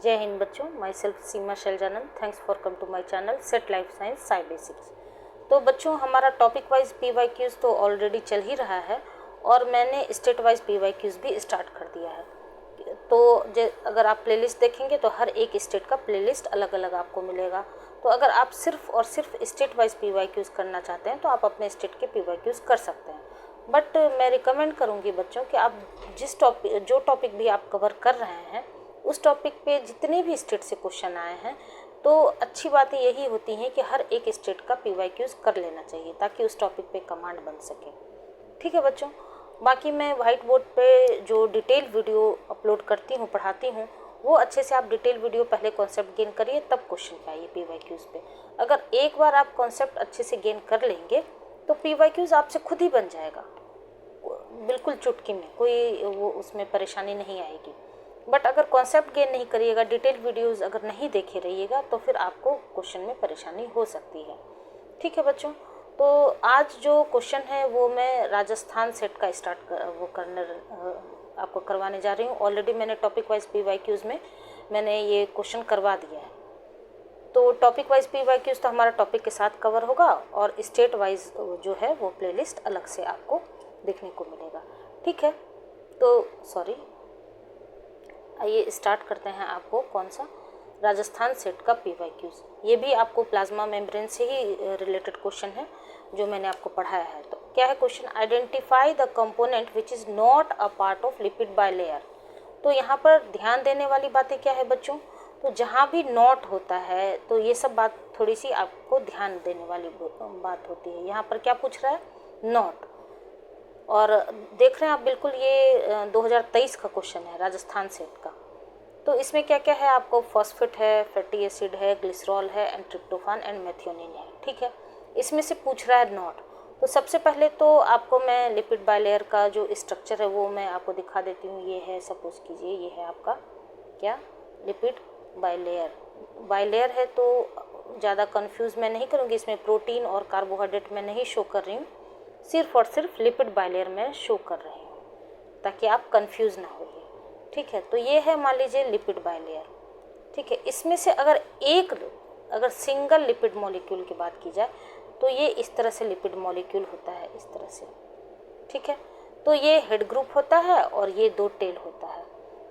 जय हिंद बच्चों, myself Seema Shailjanand. Thanks for come to my channel set life science Sai basics. तो बच्चों, हमारा टॉपिक वाइज PYQs तो ऑलरेडी चल ही रहा है और मैंने स्टेट वाइज PYQs भी स्टार्ट कर दिया है। तो अगर आप प्लेलिस्ट देखेंगे तो हर एक स्टेट का प्लेलिस्ट अलग अलग आपको मिलेगा। तो अगर आप सिर्फ और सिर्फ स्टेट वाइज PYQs करना चाहते हैं तो आप अपने स्टेट के PYQs कर सकते हैं। बट मैं रिकमेंड करूँगी बच्चों कि आप जो टॉपिक भी आप कवर कर रहे हैं उस टॉपिक पे जितने भी स्टेट से क्वेश्चन आए हैं तो अच्छी बातें यही होती हैं कि हर एक स्टेट का PYQs कर लेना चाहिए ताकि उस टॉपिक पे कमांड बन सके। ठीक है बच्चों, बाकी मैं वाइट बोर्ड पे जो डिटेल वीडियो अपलोड करती हूँ, पढ़ाती हूँ, वो अच्छे से आप डिटेल वीडियो पहले कॉन्सेप्ट गेन करिए तब क्वेश्चन पे आइए PYQs पे। अगर एक बार आप कॉन्सेप्ट अच्छे से गेन कर लेंगे तो PYQs आपसे खुद ही बन जाएगा, बिल्कुल चुटकी में, कोई वो उसमें परेशानी नहीं आएगी। बट अगर कॉन्सेप्ट गेन नहीं करिएगा, डिटेल वीडियोस अगर नहीं देखे रहिएगा तो फिर आपको क्वेश्चन में परेशानी हो सकती है। ठीक है बच्चों, तो आज जो क्वेश्चन है वो मैं राजस्थान सेट का आपको करवाने जा रही हूँ। ऑलरेडी मैंने टॉपिक वाइज PYQs में मैंने ये क्वेश्चन करवा दिया है। तो टॉपिक वाइज PYQs तो हमारा टॉपिक के साथ कवर होगा और स्टेट वाइज जो है वो प्लेलिस्ट अलग से आपको देखने को मिलेगा। ठीक है, तो सॉरी, आइए स्टार्ट करते हैं। आपको कौन सा राजस्थान सेट का PYQs, ये भी आपको प्लाज्मा मेम्ब्रेन से ही रिलेटेड क्वेश्चन है जो मैंने आपको पढ़ाया है। तो क्या है question? Identify the component which is not a part of lipid bilayer. तो यहाँ पर ध्यान देने वाली बातें क्या है बच्चों? तो जहाँ भी नॉट होता है तो ये सब बात थोड़ी सी आपको ध्यान देने वाली बात होती है। यहाँ पर क्या पूछ रहा है? नॉट। और देख रहे हैं आप, बिल्कुल ये 2023 का क्वेश्चन है राजस्थान सेट का। तो इसमें क्या क्या है आपको? फॉस्फेट है, फैटी एसिड है, ग्लिसरॉल है एंड ट्रिप्टोफान एंड मेथियोनिन है। ठीक है, इसमें से पूछ रहा है नॉट। तो सबसे पहले तो आपको मैं लिपिड बाइलेयर का जो स्ट्रक्चर है वो मैं आपको दिखा देती हूँ। ये है, सपोज कीजिए ये है आपका क्या, लिपिड बाइलेयर। बाइलेयर है तो ज़्यादा कंफ्यूज मैं नहीं करूँगी, इसमें प्रोटीन और कार्बोहाइड्रेट मैं नहीं शो कर रही हूँ, सिर्फ और सिर्फ लिपिड बाइलेयर में शो कर रही हूँ ताकि आप कंफ्यूज ना होइए। ठीक है, तो ये है मान लीजिए लिपिड बाइलेयर। ठीक है, इसमें से अगर सिंगल लिपिड मॉलिक्यूल की बात की जाए तो ये इस तरह से लिपिड मॉलिक्यूल होता है, इस तरह से। ठीक है, तो ये हेड ग्रुप होता है और ये दो टेल होता है।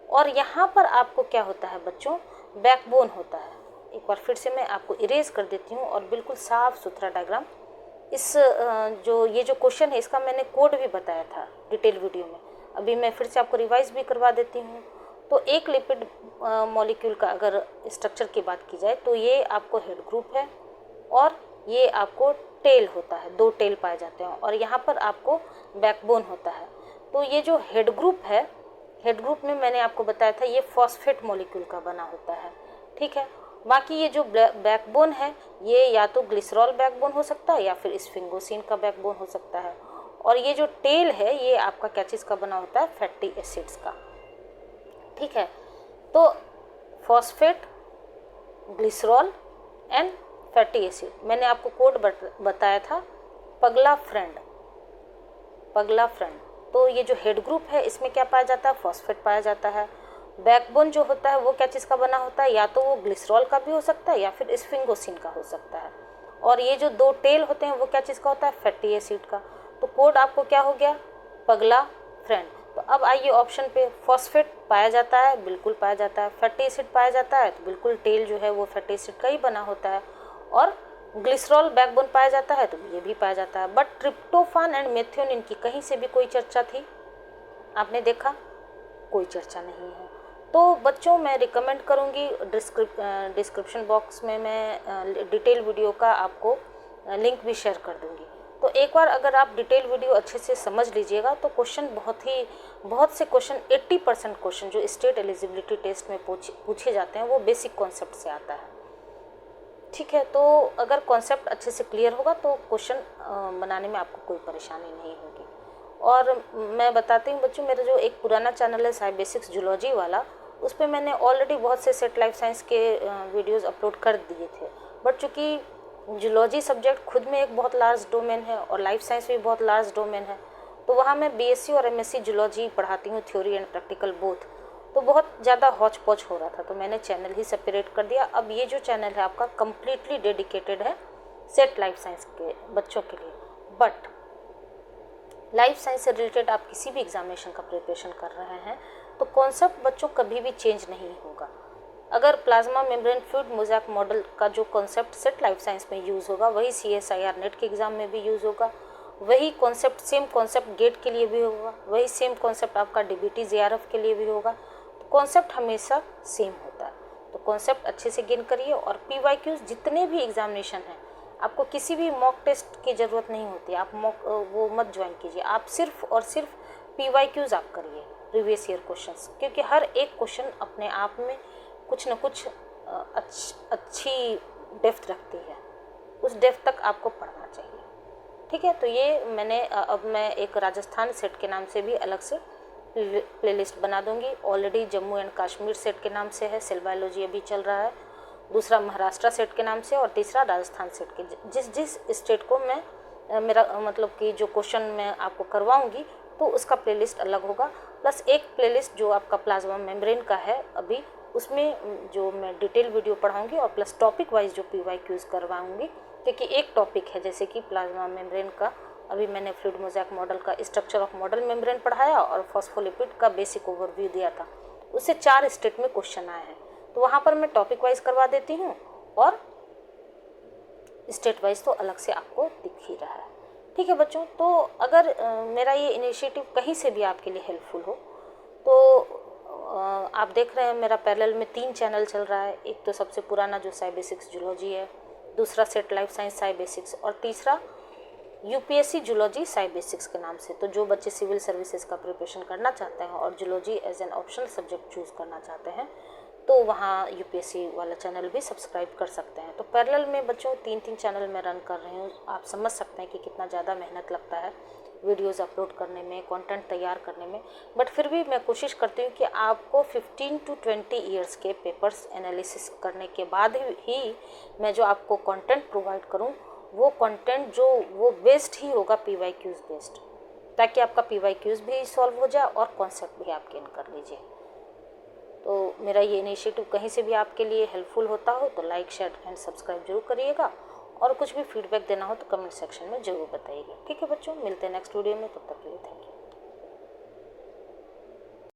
और यहाँ पर आपको क्या होता है बच्चों? बैकबोन होता है। एक बार फिर से मैं आपको इरेज कर देती हूँ और बिल्कुल साफ सुथरा डायग्राम। ये जो क्वेश्चन है इसका मैंने कोड भी बताया था डिटेल वीडियो में, अभी मैं फिर से आपको रिवाइज भी करवा देती हूँ। तो एक लिपिड मॉलिक्यूल का अगर स्ट्रक्चर की बात की जाए तो ये आपको हेड ग्रुप है और ये आपको टेल होता है, दो टेल पाए जाते हैं, और यहाँ पर आपको बैकबोन होता है। तो ये जो हेड ग्रुप है, हेड ग्रुप में मैंने आपको बताया था ये फॉस्फेट मॉलिक्यूल का बना होता है। ठीक है, बाकी ये जो बैकबोन है ये या तो ग्लिसरॉल बैकबोन हो सकता है या फिर स्फिंगोसिन का बैकबोन हो सकता है। और ये जो टेल है ये आपका क्या चीज़ का बना होता है? फैटी एसिड्स का। ठीक है, तो phosphate, glycerol and fatty acid, मैंने आपको कोड बताया था पगला फ्रेंड। तो ये जो हेड ग्रुप है इसमें क्या पाया जाता है? फॉस्फेट पाया जाता है। बैकबोन जो होता है वो क्या चीज़ का बना होता है? या तो वो ग्लिसरॉल का भी हो सकता है या फिर स्फिंगोसिन का हो सकता है। और ये जो दो टेल होते हैं वो क्या चीज़ का होता है? फैटी एसिड का। तो कोड आपको क्या हो गया? पगला फ्रेंड। तो अब आइए ऑप्शन पे। फॉस्फेट पाया जाता है, बिल्कुल पाया जाता है। फैटी एसिड पाया जाता है तो बिल्कुल टेल जो है वो फैटी एसिड का ही बना होता है। और ग्लिसरॉल बैकबोन पाया जाता है तो ये भी पाया जाता है। बट ट्रिप्टोफान एंड मेथियोनिन की कहीं से भी कोई चर्चा थी? आपने देखा? कोई चर्चा नहीं है। तो बच्चों मैं रिकमेंड करूँगी डिस्क्रिप्शन बॉक्स में मैं डिटेल वीडियो का आपको लिंक भी शेयर कर दूँगी। तो एक बार अगर आप डिटेल वीडियो अच्छे से समझ लीजिएगा तो क्वेश्चन बहुत से क्वेश्चन 80% क्वेश्चन जो स्टेट एलिजिबिलिटी टेस्ट में पूछे जाते हैं वो बेसिक कॉन्सेप्ट से आता है। ठीक है, तो अगर कॉन्सेप्ट अच्छे से क्लियर होगा तो क्वेश्चन बनाने में आपको कोई परेशानी नहीं होगी। और मैं बताती हूँ बच्चों, मेरा जो एक पुराना चैनल है साई बेसिक्स जूलॉजी वाला, उस पर मैंने ऑलरेडी बहुत से सेट लाइफ साइंस के वीडियोस अपलोड कर दिए थे। बट चूँकि जूलॉजी सब्जेक्ट खुद में एक बहुत लार्ज डोमेन है और लाइफ साइंस भी बहुत लार्ज डोमेन है, तो वहाँ मैं BSc और MSc जूलॉजी पढ़ाती हूँ, थ्योरी एंड प्रैक्टिकल बोथ। तो बहुत ज़्यादा हौच पौच हो रहा था, तो मैंने चैनल ही सेपरेट कर दिया। अब ये जो चैनल है आपका कम्प्लीटली डेडिकेटेड है सेट लाइफ साइंस के बच्चों के लिए। बट लाइफ साइंस से रिलेटेड आप किसी भी एग्जामिनेशन का प्रिपरेशन कर रहे हैं तो कॉन्सेप्ट बच्चों कभी भी चेंज नहीं होगा। अगर plasma membrane fluid mosaic model का जो कॉन्सेप्ट सेट लाइफ साइंस में यूज़ होगा वही CSIR नेट के एग्ज़ाम में भी यूज़ होगा, वही कॉन्सेप्ट सेम कॉन्सेप्ट गेट के लिए भी होगा, वही सेम कॉन्सेप्ट आपका DBT JRF के लिए भी होगा। तो कॉन्सेप्ट हमेशा सेम होता है, तो कॉन्सेप्ट अच्छे से गेन करिए। और PYQs जितने भी एग्जामिनेशन हैं आपको किसी भी मॉक टेस्ट की ज़रूरत नहीं होती, आप मॉक वो मत ज्वाइन कीजिए, आप सिर्फ और सिर्फ PYQs आप करिए, प्रीवियस ईयर क्वेश्चंस, क्योंकि हर एक क्वेश्चन अपने आप में कुछ न कुछ अच्छी डेप्थ रखती है, उस डेप्थ तक आपको पढ़ना चाहिए। ठीक है, तो ये मैंने अब मैं एक राजस्थान सेट के नाम से भी अलग से प्लेलिस्ट बना दूंगी। Already Jammu and Kashmir set के नाम से है, सेल बायोलॉजी अभी चल रहा है, दूसरा महाराष्ट्र सेट के नाम से और तीसरा राजस्थान सेट के। जिस जिस स्टेट को मैं मेरा मतलब कि जो क्वेश्चन मैं आपको करवाऊंगी तो उसका प्लेलिस्ट अलग होगा, प्लस एक प्लेलिस्ट जो आपका प्लाज्मा मेम्ब्रेन का है अभी उसमें जो मैं डिटेल वीडियो पढ़ाऊंगी और प्लस टॉपिक वाइज जो PYQs करवाऊंगी, क्योंकि एक टॉपिक है जैसे कि प्लाज्मा मेम्ब्रेन का अभी मैंने फ्लूइड मोज़ेक मॉडल का स्ट्रक्चर ऑफ मॉडल मेम्ब्रेन पढ़ाया और फॉस्फोलिपिड का बेसिक ओवरव्यू दिया था, उससे 4 स्टेट में क्वेश्चन आए हैं, तो वहाँ पर मैं टॉपिक वाइज करवा देती हूँ और स्टेट वाइज तो अलग से आपको दिख ही रहा है। ठीक है बच्चों, तो अगर मेरा ये इनिशिएटिव कहीं से भी आपके लिए हेल्पफुल हो तो आप देख रहे हैं मेरा पैरेलल में 3 चैनल चल रहा है। एक तो सबसे पुराना जो साई बेसिक्स जूलॉजी है, दूसरा set life science Sai basics और तीसरा UPSC जूलॉजी साई बेसिक्स के नाम से। तो जो बच्चे सिविल सर्विसेज का प्रिपरेशन करना चाहते हैं और zoology as an optional subject choose करना चाहते हैं तो वहाँ UPSC वाला चैनल भी सब्सक्राइब कर सकते हैं। तो पैरेलल में बच्चों 3-3 चैनल मैं रन कर रही हूँ, आप समझ सकते हैं कि कितना ज़्यादा मेहनत लगता है वीडियोस अपलोड करने में, कंटेंट तैयार करने में। बट फिर भी मैं कोशिश करती हूँ कि आपको 15 to 20 ईयर्स के पेपर्स एनालिसिस करने के बाद ही मैं जो आपको कंटेंट प्रोवाइड करूँ वो कंटेंट जो वो बेस्ड ही होगा PYQs बेस्ड, ताकि आपका PYQs भी सॉल्व हो जाए और कॉन्सेप्ट भी आप गेन कर लीजिए। तो मेरा ये इनिशिएटिव कहीं से भी आपके लिए हेल्पफुल होता हो तो लाइक शेयर एंड सब्सक्राइब जरूर करिएगा, और कुछ भी फीडबैक देना हो तो कमेंट सेक्शन में ज़रूर बताइएगा। ठीक है बच्चों, मिलते हैं नेक्स्ट वीडियो में, तब तक के लिए थैंक यू।